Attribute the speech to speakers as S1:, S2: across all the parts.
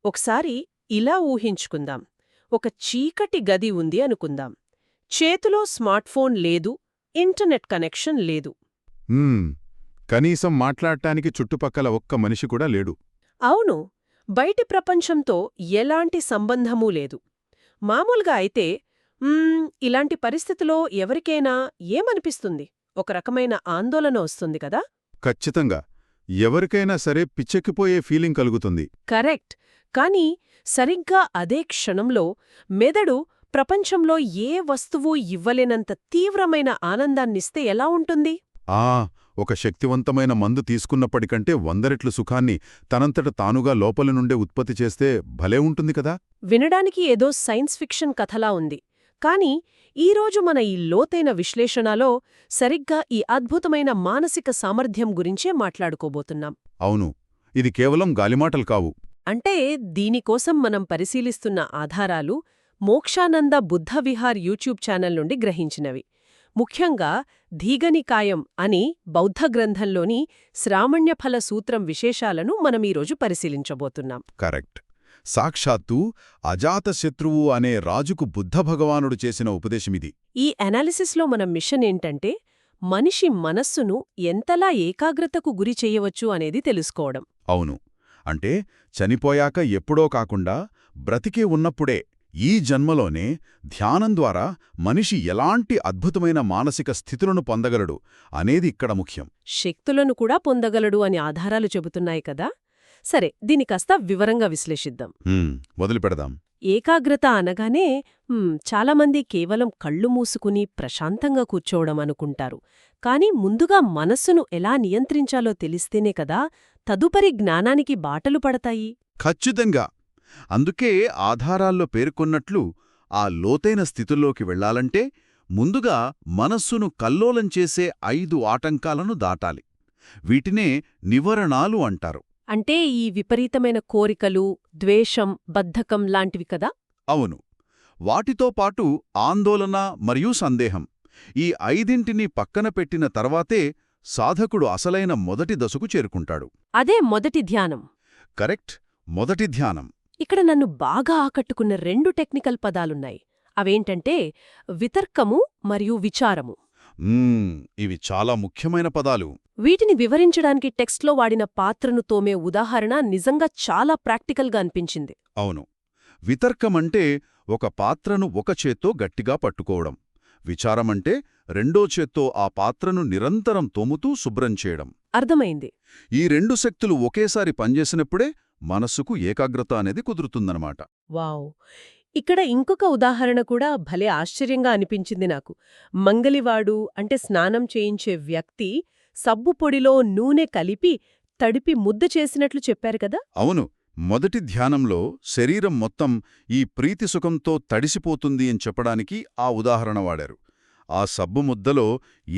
S1: ఒకసారి ఇలా ఊహించుకుందాం. ఒక చీకటి గది ఉంది అనుకుందాం. చేతిలో స్మార్ట్ఫోన్ లేదు, ఇంటర్నెట్ కనెక్షన్ లేదు.
S2: హ్మ్. కనీసం మాట్లాడటానికి చుట్టుపక్కల ఒక్క మనిషి కూడా లేడు.
S1: అవును, బయటి ప్రపంచంతో ఎలాంటి సంబంధమూ లేదు. మామూలుగా అయితే ఇలాంటి పరిస్థితిలో ఎవరికైనా ఏమనిపిస్తుంది? ఒక రకమైన ఆందోళన వస్తుంది కదా.
S2: ఖచ్చితంగా. ఎవరికైనా సరే పిచ్చెక్కిపోయే ఫీలింగ్ కలుగుతుంది.
S1: కరెక్ట్. కానీ సరిగ్గా అదే క్షణంలో మెదడు ప్రపంచంలో ఏ వస్తువు ఇవ్వలేనంత తీవ్రమైన ఆనందాన్నిస్తే ఎలా ఉంటుంది?
S2: ఆ ఒక శక్తివంతమైన మందు తీసుకున్నప్పటికంటే 100 రెట్లు సుఖాన్ని తనంతట తానుగా లోపలి నుండే ఉత్పత్తి చేస్తే భలే ఉంటుంది కదా.
S1: వినడానికి ఏదో సైన్స్ ఫిక్షన్ కథలా ఉంది. కానీ ఈరోజు మన ఈ లోతైన విశ్లేషణలో సరిగ్గా ఈ అద్భుతమైన మానసిక సామర్థ్యం గురించే మాట్లాడుకోబోతున్నాం.
S2: అవును, ఇది కేవలం గాలిమాటలు కావు.
S1: అంటే దీనికోసం మనం పరిశీలిస్తున్న ఆధారాలు మోక్షానంద బుద్ధ విహార్ యూట్యూబ్ ఛానల్ నుండి గ్రహించినవి. ముఖ్యంగా ధీగనికాయం అని బౌద్ధ గ్రంథంలోని శ్రామణ్యఫల సూత్రం విశేషాలను మనమీరోజు పరిశీలించబోతున్నాం.
S2: కరెక్ట్. సాక్షాత్తు అజాతశత్రువు అనే రాజుకు బుద్ధ భగవానుడు చేసిన ఉపదేశమిది.
S1: ఈ అనాలిసిస్లో మన మిషన్ ఏంటంటే మనిషి మనస్సును ఎంతలా ఏకాగ్రతకు గురి చెయ్యవచ్చు అనేది తెలుసుకోవడం.
S2: అవును, అంటే చనిపోయాక ఎప్పుడో కాకుండా బ్రతికే ఉన్నప్పుడే ఈ జన్మలోనే ధ్యానం ద్వారా మనిషి ఎలాంటి అద్భుతమైన మానసిక స్థితులను పొందగలడు అనేది ఇక్కడ ముఖ్యం.
S1: శక్తులను కూడా పొందగలడు అని ఆధారాలు చెబుతున్నాయి కదా. సరే, దీని కాస్త వివరంగా విశ్లేషిద్దాం.
S2: మొదలుపెడదాం.
S1: ఏకాగ్రత అనగానే చాలామంది కేవలం కళ్ళు మూసుకుని ప్రశాంతంగా కూర్చోవడం అనుకుంటారు. కానీ ముందుగా మనస్సును ఎలా నియంత్రించాలో తెలిస్తేనే కదా తదుపరి జ్ఞానానికి బాటలు పడతాయి.
S2: ఖచ్చితంగా. అందుకే ఆధారాల్లో పేర్కొన్నట్లు ఆ లోతైన స్థితుల్లోకి వెళ్లాలంటే ముందుగా మనస్సును కల్లోలం చేసే 5 ఆటంకాలను దాటాలి. వీటినే నివరణాలు అంటారు.
S1: అంటే ఈ విపరీతమైన కోరికలు, ద్వేషం, బద్ధకం లాంటివి కదా.
S2: అవును, వాటితో పాటు ఆందోళన మరియు సందేహం. ఈ 5ంటిని పక్కన పెట్టిన తర్వాతే సాధకుడు అసలైన మొదటి దశకు చేరుకుంటాడు.
S1: అదే మొదటి ధ్యానం.
S2: కరెక్ట్, మొదటి ధ్యానం.
S1: ఇక్కడ నన్ను బాగా ఆకట్టుకున్న 2 టెక్నికల్ పదాలున్నాయి. అవేంటంటే వితర్కము మరియు విచారము.
S2: ఇవి చాలా ముఖ్యమైన పదాలు.
S1: వీటిని వివరించడానికి టెక్స్ట్లో వాడిన పాత్రను తోమే ఉదాహరణ నిజంగా చాలా ప్రాక్టికల్గా అనిపించింది.
S2: అవును, వితర్కమంటే ఒక పాత్రను ఒక చేత్తో గట్టిగా పట్టుకోవడం. విచారమంటే రెండో చేత్తో ఆ పాత్రను నిరంతరం తోముతూ శుభ్రం చేయడం.
S1: అర్థమైంది.
S2: ఈ 2 శక్తులు ఒకేసారి పనిచేసినప్పుడే మనస్సుకు ఏకాగ్రత అనేది కుదురుతుందన్నమాట.
S1: వావ్! ఇక్కడ ఇంకొక ఉదాహరణ కూడా భలే ఆశ్చర్యంగా అనిపించింది నాకు. మంగలివాడు అంటే స్నానం చేయించే వ్యక్తి సబ్బు పొడిలో నూనె కలిపి తడిపి ముద్ద చేసినట్లు చెప్పారు కదా.
S2: అవును, మొదటి ధ్యానంలో శరీరం మొత్తం ఈ ప్రీతి సుఖంతో తడిసిపోతుంది అని చెప్పడానికి ఆ ఉదాహరణ వాడారు. ఆ సబ్బు ముద్దలో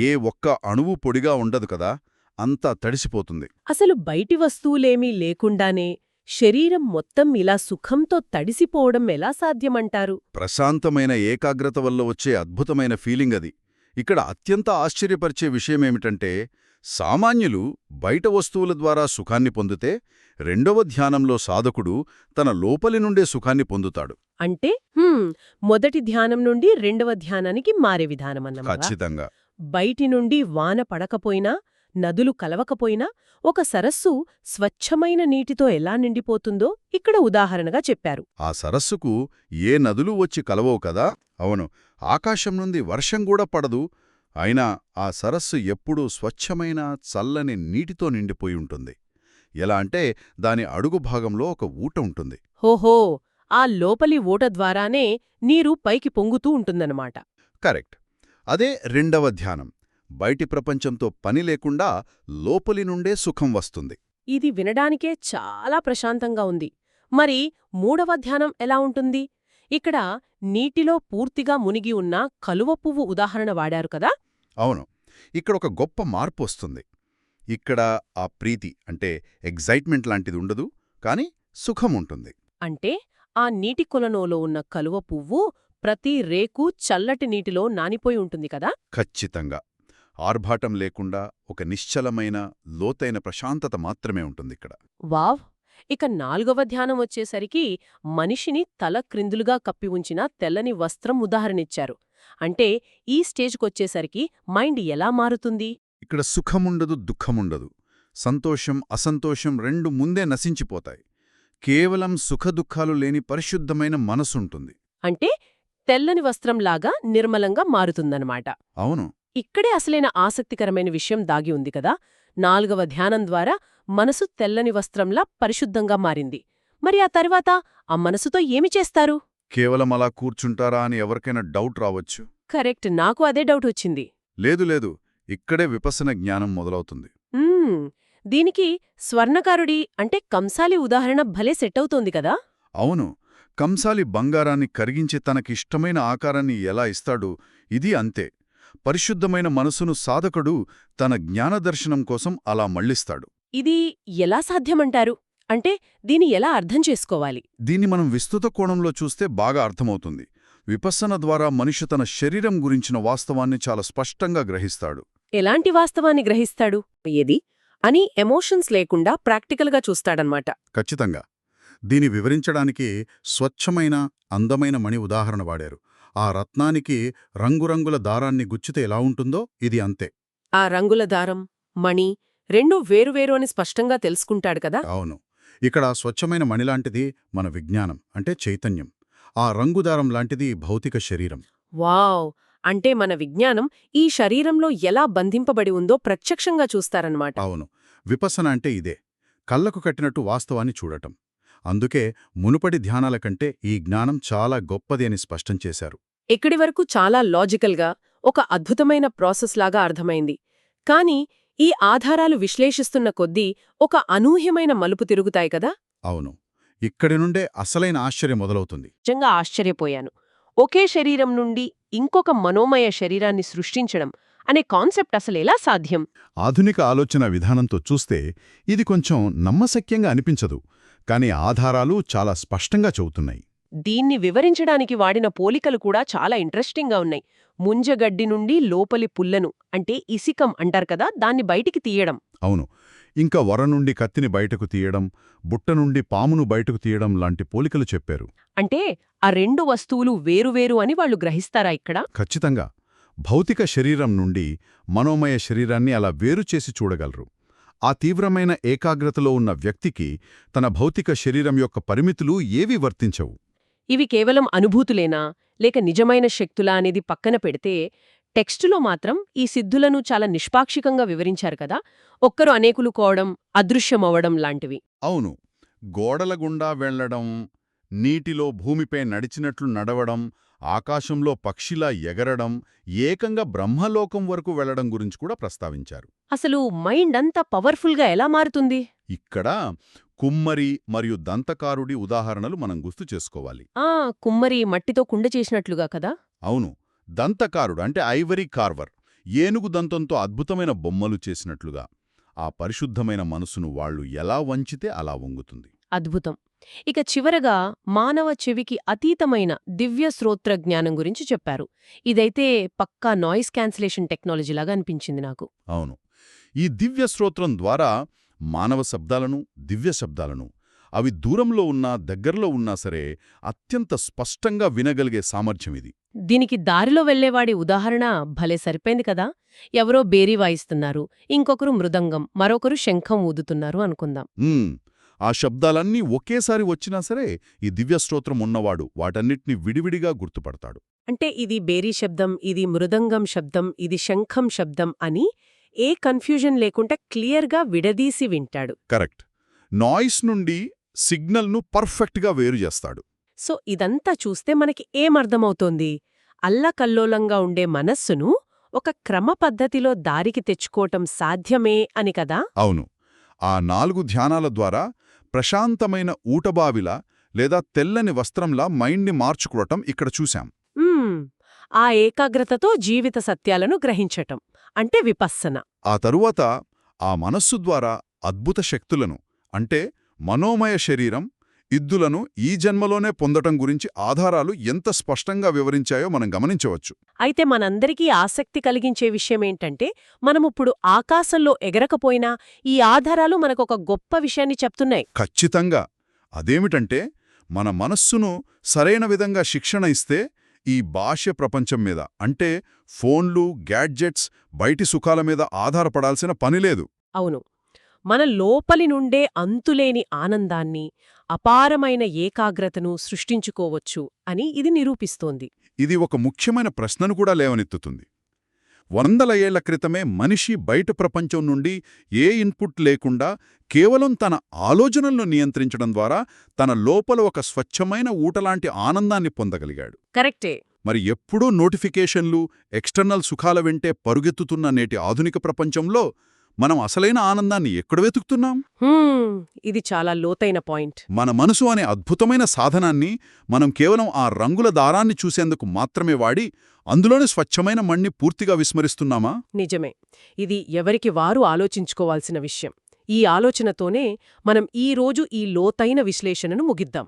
S2: ఏ ఒక్క అణువు పొడిగా ఉండదు కదా, అంతా తడిసిపోతుంది.
S1: అసలు బయటి వస్తువులేమీ లేకుండానే శరీరం మొత్తం ఇలా సుఖంతో తడిసిపోవడం ఎలా సాధ్యమంటారు?
S2: ప్రశాంతమైన ఏకాగ్రత వల్ల వచ్చే అద్భుతమైన ఫీలింగ్ అది. ఇక్కడ అత్యంత ఆశ్చర్యపరిచే విషయమేమిటంటే సామాన్యులు బయట వస్తువుల ద్వారా సుఖాన్ని పొందితే రెండవ ధ్యానంలో సాధకుడు తన లోపలి నుండే సుఖాన్ని పొందుతాడు.
S1: అంటే మొదటి ధ్యానం నుండి రెండవ ధ్యానానికి మారే విధానమన్నమాట.
S2: ఖచ్చితంగా.
S1: బయటి నుండి వాన పడకపోయినా, నదులు కలవకపోయినా ఒక సరస్సు స్వచ్ఛమైన నీటితో ఎలా నిండిపోతుందో ఇక్కడ ఉదాహరణగా చెప్పారు.
S2: ఆ సరస్సుకు ఏ నదులు వచ్చి కలవవు కదా. అవును, ఆకాశం నుండి వర్షం కూడా పడదు. అయినా ఆ సరస్సు ఎప్పుడూ స్వచ్ఛమైన చల్లని నీటితో నిండిపోయి ఉంటుంది. ఎలా అంటే దాని అడుగు భాగంలో ఒక ఊట ఉంటుంది.
S1: హోహో, ఆ లోపలి ఊట ద్వారానే నీరు పైకి పొంగుతూ ఉంటుందన్నమాట.
S2: కరెక్ట్. అదే రెండవ ధ్యానం. బయటి ప్రపంచంతో పని లేకుండా లోపలి నుండే సుఖం వస్తుంది.
S1: ఇది వినడానికే చాలా ప్రశాంతంగా ఉంది. మరి మూడవ ధ్యానం ఎలా ఉంటుంది? ఇక్కడ నీటిలో పూర్తిగా మునిగి ఉన్న కలువ పువ్వు ఉదాహరణ వాడారు కదా.
S2: అవును, ఇక్కడ ఒక గొప్ప మార్పు వస్తుంది. ఇక్కడ ఆ ప్రీతి అంటే ఎగ్జైట్మెంట్ లాంటిది ఉండదు, కాని సుఖం ఉంటుంది.
S1: అంటే ఆ నీటి కొలనోలో ఉన్న కలువ పువ్వు ప్రతి రేకు చల్లటి నీటిలో నానిపోయి ఉంటుంది కదా.
S2: ఖచ్చితంగా. ఆర్భాటం లేకుండా ఒక నిశ్చలమైన లోతైన ప్రశాంతత మాత్రమే ఉంటుందిక్కడ.
S1: వావ్! ఇక 4వ ధ్యానం వచ్చేసరికి మనిషిని తల క్రిందులుగా కప్పి ఉంచిన తెల్లని వస్త్రం ఉదాహరణిచ్చారు. అంటే ఈ స్టేజ్కొచ్చేసరికి మైండ్ ఎలా మారుతుంది?
S2: ఇక్కడ సుఖముండదు, దుఃఖముండదు. సంతోషం, అసంతోషం రెండు ముందే నశించిపోతాయి. కేవలం సుఖదుఖాలు లేని పరిశుద్ధమైన మనసుంటుంది.
S1: అంటే తెల్లని వస్త్రంలాగా నిర్మలంగా మారుతుందన్నమాట.
S2: అవును,
S1: ఇక్కడే అసలైన ఆసక్తికరమైన విషయం దాగి ఉంది కదా. 4వ ధ్యానం ద్వారా మనసు తెల్లని వస్త్రంలా పరిశుద్ధంగా మారింది. మరి ఆ తర్వాత ఆ మనసుతో ఏమి చేస్తారు?
S2: కేవలం అలా కూర్చుంటారా అని ఎవరికైనా డౌట్ రావచ్చు.
S1: కరెక్ట్, నాకు అదే డౌట్ వచ్చింది.
S2: లేదు లేదు, ఇక్కడే విపස්සన జ్ఞానం మొదలవుతుంది.
S1: దీనికి స్వర్ణకారుడి అంటే కంసాలి ఉదాహరణ భలే సెట్ అవుతోంది కదా.
S2: అవును, కంసాలి బంగారాన్ని కరిగించి తనకిష్టమైన ఆకారాన్ని ఎలా ఇస్తాడు, ఇది అంతే. పరిశుద్ధమైన మనసును సాధకుడు తన జ్ఞానదర్శనం కోసం అలా మళ్లిస్తాడు.
S1: ఇది ఎలా సాధ్యమంటారు? అంటే దీని ఎలా అర్థం చేసుకోవాలి?
S2: దీన్ని మనం విస్తృత కోణంలో చూస్తే బాగా అర్థమవుతుంది. విపස්සన ద్వారా మనిషి తన శరీరం గురించిన వాస్తవాన్ని చాలా స్పష్టంగా గ్రహిస్తాడు.
S1: ఎలాంటి వాస్తవాన్ని గ్రహిస్తాడు? ఏది అని ఎమోషన్స్ లేకుండా ప్రాక్టికల్గా చూస్తాడనమాట.
S2: ఖచ్చితంగా. దీని వివరించడానికి స్వచ్ఛమైన అందమైన మణి ఉదాహరణ వాడారు. ఆ రత్నానికి రంగురంగుల దారాన్ని గుచ్చితే ఎలా ఉంటుందో ఇది అంతే.
S1: ఆ రంగుల దారం, మణి రెండూ వేరువేరు అని స్పష్టంగా తెలుసుకుంటాడు కదా.
S2: అవును, ఇక్కడ స్వచ్ఛమైన మణిలాంటిది మన విజ్ఞానం అంటే చైతన్యం. ఆ రంగుదారం లాంటిది భౌతిక శరీరం.
S1: వావ్! అంటే మన విజ్ఞానం ఈ శరీరంలో ఎలా బంధింపబడి ఉందో ప్రత్యక్షంగా చూస్తారన్నమాట.
S2: అవును, విపස්සన అంటే ఇదే, కళ్లకు కట్టినట్టు వాస్తవాన్ని చూడటం. అందుకే మునుపటి ధ్యానాల కంటే ఈ జ్ఞానం చాలా గొప్పది అని స్పష్టం చేశారు.
S1: ఇక్కడి వరకు చాలా లాజికల్గా ఒక అద్భుతమైన ప్రాసెస్ లాగా అర్థమైంది. కానీ ఈ ఆధారాలు విశ్లేషిస్తున్న కొద్దీ ఒక అనూహ్యమైన మలుపు తిరుగుతాయి కదా.
S2: అవును, ఇక్కడి నుండే అసలైన ఆశ్చర్యం మొదలవుతుంది.
S1: నిజంగా ఆశ్చర్యపోయాను. ఒకే శరీరం నుండి ఇంకొక మనోమయ శరీరాన్ని సృష్టించడం అనే కాన్సెప్ట్ అసలెలా సాధ్యం?
S2: ఆధునిక ఆలోచన విధానంతో చూస్తే ఇది కొంచెం నమ్మశక్యంగా అనిపించదు, కానీ ఆధారాలు చాలా స్పష్టంగా చెబుతున్నాయి.
S1: దీన్ని వివరించడానికి వాడిన పోలికలు కూడా చాలా ఇంట్రెస్టింగ్గా ఉన్నాయి. ముంజగడ్డి నుండి లోపలి పుల్లను అంటే ఇసికం అంటారు కదా, దాన్ని బయటికి తీయడం.
S2: అవును, ఇంకా వర నుండి కత్తిని బయటకు తీయడం, బుట్ట నుండి పామును బయటకు తీయడం లాంటి పోలికలు చెప్పారు.
S1: అంటే ఆ రెండు వస్తువులు వేరువేరు అని వాళ్ళు గ్రహిస్తారా ఇక్కడ?
S2: ఖచ్చితంగా. భౌతిక శరీరం నుండి మనోమయ శరీరాన్ని అలా వేరుచేసి చూడగలరు. ఆ తీవ్రమైన ఏకాగ్రతలో ఉన్న వ్యక్తికి తన భౌతిక శరీరం యొక్క పరిమితులు ఏవీ వర్తించవు.
S1: ఇవి కేవలం అనుభూతులేనా లేక నిజమైన శక్తులా అనేది పక్కన పెడితే, టెక్స్టులో మాత్రం ఈ సిద్ధులను చాలా నిష్పాక్షికంగా వివరించారు కదా. ఒక్కరు అనేకులు కోవడం, అదృశ్యమవడం లాంటివి.
S2: అవును, గోడల గుండా వెళ్లడం, నీటిలో భూమిపై నడిచినట్లు నడవడం, ఆకాశంలో పక్షిలా ఎగరడం, ఏకంగా బ్రహ్మలోకం వరకు వెళ్లడం గురించి కూడా ప్రస్తావించారు.
S1: అసలు మైండ్ అంతా పవర్ఫుల్గా ఎలా మారుతుంది?
S2: ఇక్కడ కుమ్మరి మరియు దంతకారుడి ఉదాహరణలు మనం గుర్తు చేసుకోవాలి.
S1: కుమ్మరి మట్టితో కుండ చేసినట్లుగా కదా.
S2: అవును, దంతకారుడు అంటే ఐవరీ కార్వర్ ఏనుగు దంతంతో అద్భుతమైన బొమ్మలు చేసినట్లుగా. ఆ పరిశుద్ధమైన మనసును వాళ్ళు ఎలా వంచితే అలా వంగుతుంది.
S1: అద్భుతం. ఇక చివరగా మానవ చెవికి అతీతమైన దివ్య శ్రోత్ర జ్ఞానం గురించి చెప్పారు. ఇదైతే పక్కా నాయిస్ క్యాన్సిలేషన్ టెక్నాలజీలాగా అనిపించింది నాకు.
S2: అవును, ఈ దివ్య శ్రోత్రం ద్వారా మానవ శబ్దాలను, దివ్య శబ్దాలను, అవి దూరంలో ఉన్నా దగ్గరలో ఉన్నా సరే అత్యంత స్పష్టంగా వినగలిగే సామర్థ్యం ఇది.
S1: దీనికి దారిలో వెళ్లేవాడి ఉదాహరణ భలే సరిపోయింది కదా. ఎవరో బేరీ వాయిస్తున్నారు, ఇంకొకరు మృదంగం, మరొకరు శంఖం ఊదుతున్నారు అనుకుందాం.
S2: ఆ శబ్దాలన్నీ ఒకేసారి వచ్చినా సరే ఈ దివ్యశ్రోత్రం ఉన్నవాడు వాటన్నిటినీ విడివిడిగా గుర్తుపడతాడు.
S1: అంటే ఇది బేరీ శబ్దం, ఇది మృదంగం శబ్దం, ఇది శంఖం శబ్దం అని ఏ కన్ఫ్యూజన్ లేకుండా క్లియర్గా విడదీసి వింటాడు.
S2: కరెక్ట్. నాయిస్ నుండి సిగ్నల్ను పర్ఫెక్ట్గా వేరు చేస్తాడు.
S1: సో ఇదంతా చూస్తే మనకి ఏమర్థమవుతోంది? అల్లకల్లోలంగా ఉండే మనస్సును ఒక క్రమ పద్ధతిలో దారికి తెచ్చుకోవటం సాధ్యమే అని కదా.
S2: అవును, ఆ 4 ధ్యానాల ద్వారా ప్రశాంతమైన ఊటబావిలా లేదా తెల్లని వస్త్రంలా మైండ్ని మార్చుకోవటం ఇక్కడ చూశాం.
S1: ఆ ఏకాగ్రతతో జీవిత సత్యాలను గ్రహించటం అంటే విపස්සన.
S2: ఆ తరువాత ఆ మనస్సు ద్వారా అద్భుత శక్తులను అంటే మనోమయ శరీరం, ఇద్దులను ఈ జన్మలోనే పొందటం గురించి ఆధారాలు ఎంత స్పష్టంగా వివరించాయో మనం గమనించవచ్చు.
S1: అయితే మనందరికీ ఆసక్తి కలిగించే విషయమేంటంటే మనముప్పుడు ఆకాశంలో ఎగరకపోయినా ఈ ఆధారాలు మనకొక గొప్ప విషయాన్ని చెప్తున్నాయి.
S2: ఖచ్చితంగా. అదేమిటంటే మన మనస్సును సరైన విధంగా శిక్షణ ఇస్తే ఈ బాహ్య ప్రపంచం మీద అంటే ఫోన్లు, గ్యాడ్జెట్స్, బయటి సుఖాల మీద ఆధారపడాల్సిన పనిలేదు.
S1: అవును, మన లోపలి నుండే అంతులేని ఆనందాన్ని, అపారమైన ఏకాగ్రతను సృష్టించుకోవచ్చు అని ఇది నిరూపిస్తోంది.
S2: ఇది ఒక ముఖ్యమైన ప్రశ్నను కూడా లేవనెత్తుతుంది. వందల ఏళ్ల క్రితమే మనిషి బయట ప్రపంచం నుండి ఏ ఇన్పుట్ లేకుండా కేవలం తన ఆలోచనలను నియంత్రించడం ద్వారా తన లోపల ఒక స్వచ్ఛమైన ఊటలాంటి ఆనందాన్ని పొందగలిగాడు.
S1: కరెక్టే.
S2: మరి ఎప్పుడూ నోటిఫికేషన్లు, ఎక్స్టర్నల్ సుఖాల వెంటే పరుగెత్తుతున్న నేటి ఆధునిక ప్రపంచంలో మనం అసలైన ఆనందాన్ని ఎక్కడ వెతుకుతున్నాం?
S1: ఇది చాలా లోతైన పాయింట్.
S2: మన మనసు అనే అద్భుతమైన సాధనాన్ని మనం కేవలం ఆ రంగుల దారాన్ని చూసేందుకు మాత్రమే వాడి అందులోని స్వచ్ఛమైన మణ్ణి పూర్తిగా విస్మరిస్తున్నామా?
S1: నిజమే. ఇది ఎవరికి వారు ఆలోచించుకోవాల్సిన విషయం. ఈ ఆలోచనతోనే మనం ఈ రోజు ఈ లోతైన విశ్లేషణను ముగిద్దాం.